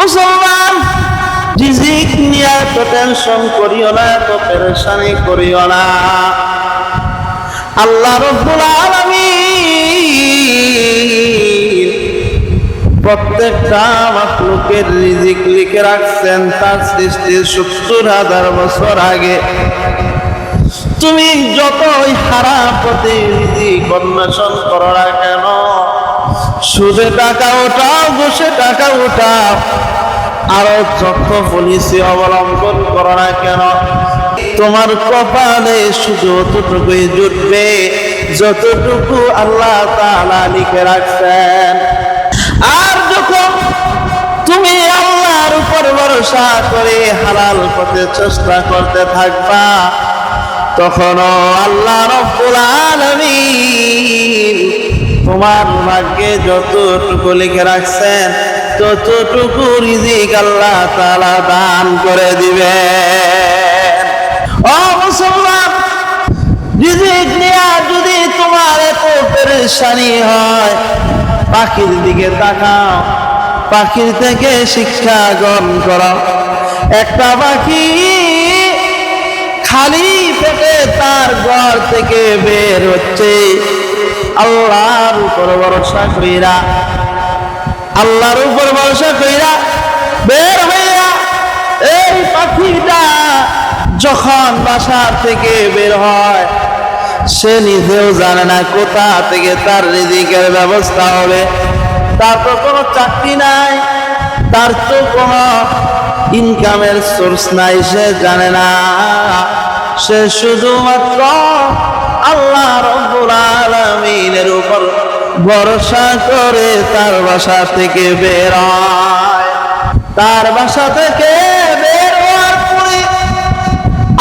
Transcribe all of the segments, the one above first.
মুসলমান, রিজিক নিয়ে এত টেনশন করিও না, এত পেরেশানি করিও না। আল্লাহ রাব্বুল আলামিন প্রত্যেকটা মাখলুকের রিজিক লিখে রাখছেন তার সৃষ্টির 70,000 বছর আগে। তুমি যতই হারাম পথে রিজিক অন্বেষণ করো না কেন, সুদে টাকা ওঠাও, ঘুষে টাকা ওঠাও, আরো যত পলিসি অবলম্বন করো না কেন, তোমার কপালে শুধু অতটুকুই জুটবে যতটুকু আল্লাহ তাআলা লিখে রাখছেন। আর যখন তুমি আল্লাহর উপর ভরসা করে হালাল পথে চেষ্টা করতে থাকবা, তখনও আল্লাহ রাব্বুল আলামিন তোমার ভাগ্যে যতটুকু লিখে রাখছেন ততটুকু রিজিক আল্লাহ তাআলা দান করে দিবেন। ও মুসলমান, রিজিক নিয়ে যদি তোমার এত পেরেশানি হয়, পাখির দিকে তাকাও, পাখির থেকে শিক্ষা গ্রহণ করো। একটা পাখি খালি পেটে তার ঘর থেকে বের হচ্ছে আল্লাহর উপর ভরসা কইরা, আল্লাহর উপর ভরসা কইরা বের হইয়া। এই পাখিটা যখন বাসা থেকে বের হয়, সে নিজেও জানে না কোথা থেকে তার রিজিকের ব্যবস্থা হবে। তার তো কোনো চাকরি নাই, তার তো কোনো ইনকামের সোর্স নাই, সে জানে না। সে শুধুমাত্র আল্লাহ রাব্বুল আলামিনের উপর ভরসা করে তার বাসা থেকে বের হয়। তার বাসা থেকে বের হওয়ার পরে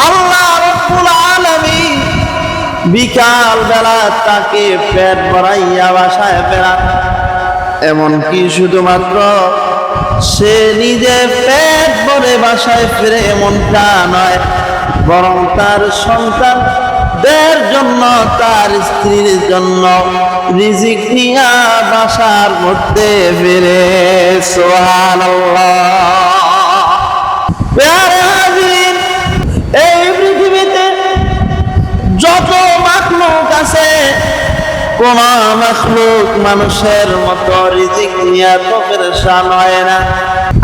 আল্লাহ রাব্বুল আলামিন বিকাল বেলা তাকে পেট ভরাইয়া বাসায় ফেরান। এমনকি শুধুমাত্র সে নিজে পেট ভরে বাসায় ফিরে এমনটা নয়, বরং তার সন্তানদের জন্য, তার স্ত্রীর জন্য রিজিক নিয়া বাসার মধ্যে ফিরে। সুবহানাল্লাহ। প্যারে হাজিরিন, এই পৃথিবীতে যত মাখলুক আছে, কোন মাখলুক মানুষের মতো রিজিক নিয়ে তো পেরেশান হয় না।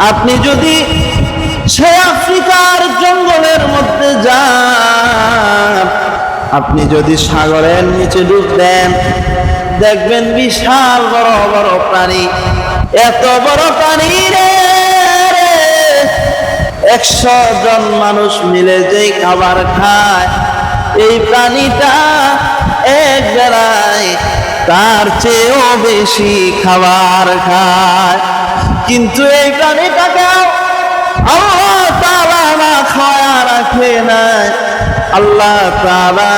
আপনি যদি সে আফ্রিকার জঙ্গলের মধ্যে যান, আপনি যদি সাগরের নিচে ডুব দেন, দেখবেন বিশাল বড় বড় প্রাণী। এত বড় প্রাণী রে, 100 জন মানুষ মিলে যেই খাবার খায়, এই প্রাণীটা এক বেলায় তার চেয়েও বেশি খাবার খায়। কিন্তু এই প্রাণীটাকেও আল্লাহ তাআলা না খাওয়া রাখে নাই। আল্লাহ তাআলা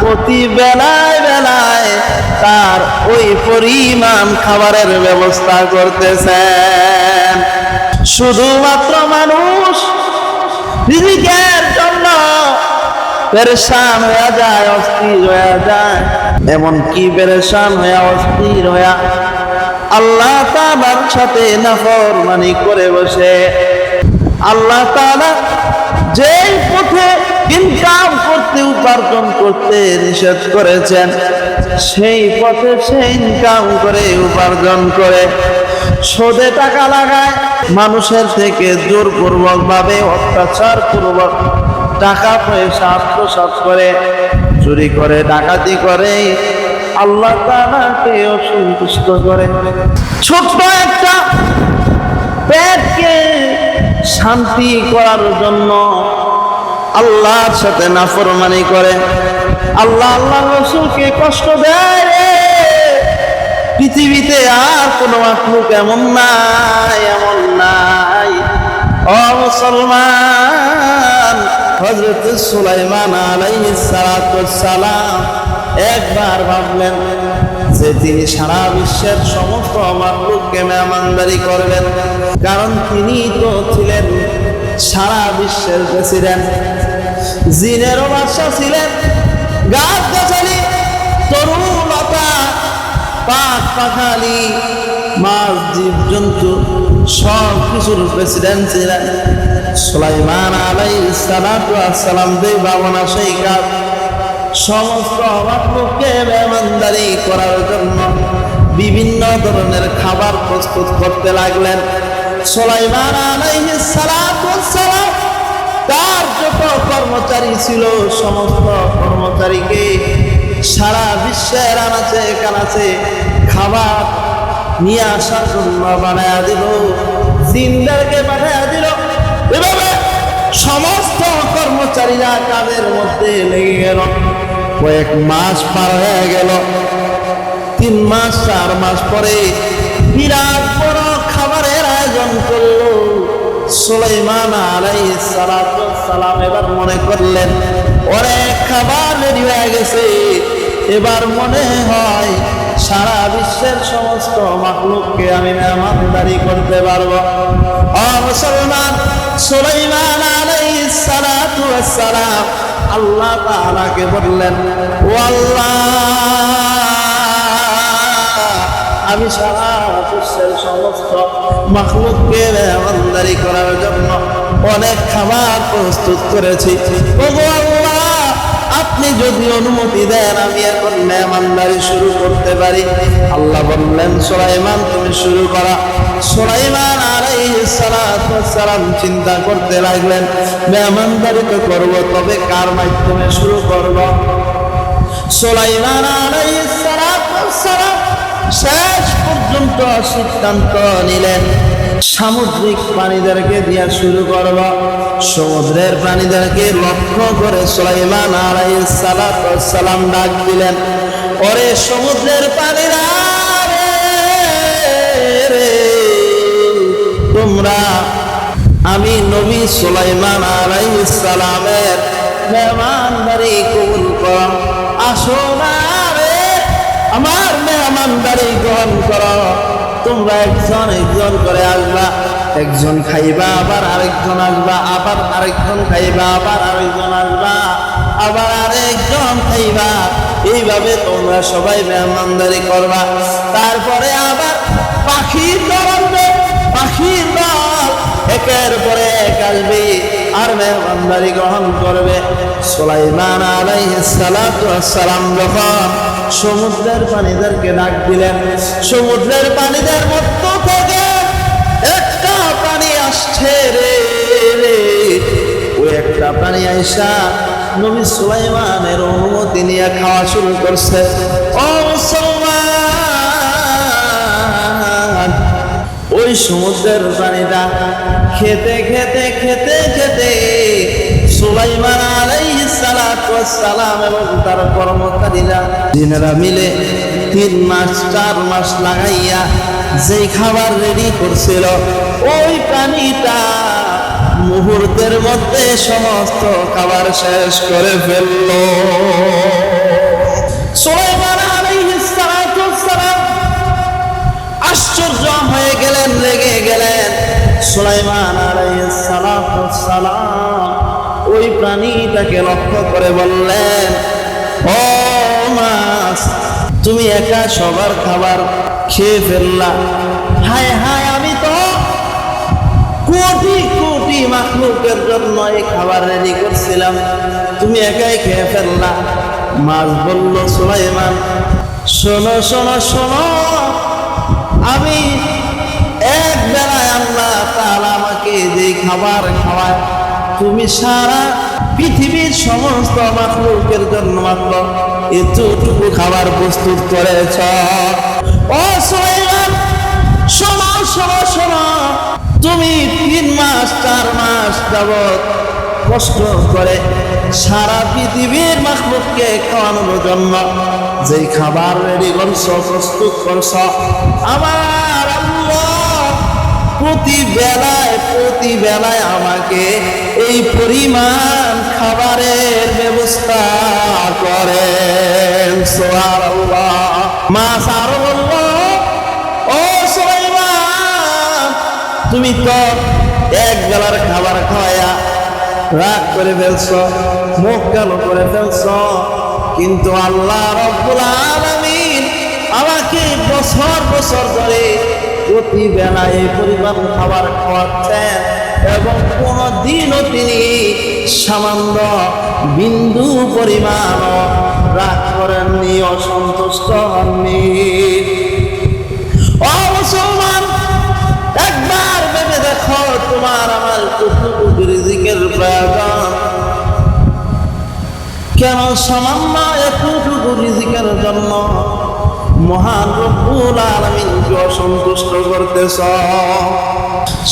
প্রতি বেলায় বেলায় তার ওই পরিমাণ খাবারের ব্যবস্থা করতেছেন। শুধুমাত্র মানুষ রিজিকের জন্য পেরেশান হয়ে যায়, অস্থির হয়ে যায়। এমনকি পেরেশান হয়ে অস্থির হয়ে আল্লাহ তাআলার সাথে নাফরমানি করে বসে। আল্লাহ তাআলা যেই পথে ইনকাম করতে, উপার্জন করতে নিষেধ করেছেন, সেই পথে সে ইনকাম করে, উপার্জন করে, সুদে টাকা লাগায়, মানুষের থেকে জোরপূর্বক ভাবে অত্যাচার পূর্বক টাকা পয়সা আত্মসাৎ করে, চুরি করে, ডাকাতি করে, আল্লাহ তাআলাকে অসন্তুষ্ট করে। ছোট্ট একটা পেটকে শান্তি করার জন্য আল্লাহর সাথে নাফরমানি করে, আল্লাহ রাসূলকে কষ্ট দেয়। পৃথিবীতে আর কোনো মাখলুক এমন নাই, এমন নাই। ও মুসলমান, হযরত সুলাইমান আলাইহিস সালাতু ওয়াস সালাম একবার ভাবলেন যে তিনি সারা বিশ্বের সমস্ত মাখলুককে মেহমানদারি করবেন, কারণ তিনি তো ছিলেন সারা বিশ্বের প্রেসিডেন্ট। জিনেরও বাদশা ছিলেন, গাছ গাছালি, তরুলতা, পাক পাখালি মাছ জীবজন্তু সব কিছুর প্রেসিডেন্ট ছিলেন সুলাইমান আলাইহিস সালাতু ওয়াস সালাম। যেই ভাবনা সেই কাজ, সমস্ত মাখলুককে মেহমানদারি করার জন্য বিভিন্ন ধরনের খাবার প্রস্তুত করতে লাগলেন সুলাইমান আলাইহিস সালাতু ওয়াস সালাম। তার যত কর্মচারী ছিল সমস্ত কর্মচারীকে সারা বিশ্বের আনাচে কানাচে খাবার নিয়ে আসার জন্য বানায়া দিল, জিনদেরকে পাঠায়া দিল। এভাবে সমস্ত কর্মচারীরা কাজের মধ্যে লেগে গেল। কয়েক মাস পার হয়ে গেল, 3 মাস 4 মাস পরে বিরাট বড় খাবারের আয়োজন করলো সুলাইমান আলাইহিস সালাতু ওয়াস সালাম। এবার মনে করলেন অনেক খাবার রেডি হয়ে গেছে, এবার মনে হয় সারা বিশ্বের সমস্ত মাখলুককে আমি মেহমানদারি করতে পারবো। ও মুসলমান, সুলাইমান আলাইহিস সালাতু ওয়াস সালাম আল্লাহ তাআলাকে বললেন, ও আল্লাহ, আমি সারা বিশ্বের সমস্ত মাখলুককে মেহমানদারি করার জন্য অনেক খাবার প্রস্তুত করেছি। ও আল্লাহ, আপনি যদি অনুমতি দেন আমি এখন মেহমানদারি শুরু করতে পারি। আল্লাহ বললেন, সুলাইমান তুমি শুরু করা। সুলাইমান আলাইহিস সালাতু ওয়াস সালাম চিন্তা করতে লাগলেন, মেহমানদারি তো করবো, তবে কার মাধ্যমে শুরু করব? সুলাইমান আলাইহিস সালাতু ওয়াস সালাম শেষ পর্যন্ত সিদ্ধান্ত নিলেন সামুদ্রিক প্রাণীদেরকে দিয়া শুরু করব। সমুদ্রের প্রাণীদেরকে লক্ষ্য করে সুলাইমান আলাইহিস সালাতু ওয়াস সালাম ডাক দিলেন, ওরে সমুদ্রের প্রাণীরা রে, তোমরা আমি নবী সুলাইমান আলাইহিস সালামের মেহমানদারি কবুল করো, আসো না রে আমার মেহমানদারি গ্রহণ করো। তোমরা একজন একজন করে আসবা, একজন খাইবা আবার আরেকজন আসবা, আবার আরেকজন খাইবা আবার আরেকজন আসবা, আবার আরেকজন খাইবা। এইভাবে তোমরা সবাই মেহমানদারি করবা। তারপরে আবার পাখির দল আসবে, পাখির দল একের পরে এক আসবে আর মেহমানদারি গ্রহণ করবে। সুলাইমান আলাইহিস সালাতু ওয়াস সালাম যখন সমুদ্রের প্রাণীদেরকে ডাক দিলেন, সমুদ্রের প্রাণীদের মধ্য থেকে একটা প্রাণী আসছে রে, ওই একটা প্রাণী আইসা নবী সুলাইমানের অনুমতি নিয়ে খাওয়া শুরু করছে। ও মুসলমান, ওই সমুদ্রের প্রাণীটা খেতে খেতে খেতে খেতে সুলাইমান আলাইহিস সালাতু ওয়াস সালাম এবং তার কর্মচারীরা জিনেরা মিলে 3 মাস 4 মাস লাগাইয়া যেই খাবার রেডি করছিল, ওই প্রাণীটা মুহূর্তের মধ্যে সমস্ত খাবার শেষ করে ফেলল। সুলাইমান আলাইহিস সালাতু ওয়াস সালাম আশ্চর্য হয়ে গেলেন, লেগে গেলেন। সুলাইমান আলাইহিস সালাতু ওয়াস সালাম ওই প্রাণীটাকে লক্ষ্য করে বললেন, ও মাছ, তুমি একা সবার খাবার খেয়ে ফেললা। হায় হায়, আমি তো কোটি কোটি মাখলুকের জন্য এই খাবার রেডি করছিলাম, তুমি একাই খেয়ে ফেললা। মাছ বলল, সুলাইমান শোনো শোনো শোনো, আমি এক বেলায় আল্লাহ তাআলা আমাকে যে খাবার খাওয়ায়, তুমি সারা পৃথিবীর সমস্ত মাখলুকের জন্য মাত্র এতটুকু খাবার প্রস্তুত করেছ। ও সুলাইমান, শোনো শোনো শোনো, তুমি 3 মাস 4 মাস যাবত কষ্ট করে সারা পৃথিবীর মাখলুককে খাওয়ানোর জন্য যেই খাবার রেডি করছো, প্রস্তুত করছো, আমার আল্লাহ প্রতি বেলায় আমাকে এই পরিমাণ খাবারের ব্যবস্থা করেন। সুবহানাল্লাহ। মাছ আরো বলল, ও সুলাইমান, তুমি তো এক বেলার খাবার খাওয়া রাগ করে ফেলছো, মুখ কালো করে ফেলছো, কিন্তু আল্লাহ রাব্বুল আলামিন আমাকে বছর বছর ধরে প্রতি বেলায় এই পরিমাণ খাবার খাওয়াচ্ছেন এবং কোনদিনও তিনি সামান্য বিন্দু পরিমাণ রাগ করেননি, অসন্তুষ্ট হননি। ও মুসলমান, একবার ভেবে দেখো তোমার আমার কতটুকু রিজিকের প্রয়োজন। কেন সামান্য এতটুকু রিজিকের জন্য মহান রব্বুল আলামিনকে অসন্তুষ্ট করতেছ?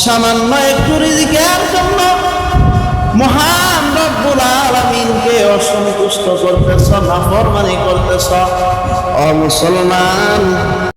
সামান্য একটু রিজিকের জন্য মহান রব্বুল আলামিনকে অসন্তুষ্ট করতেছ, নাফরমানি করতেছ। ও মুসলমান,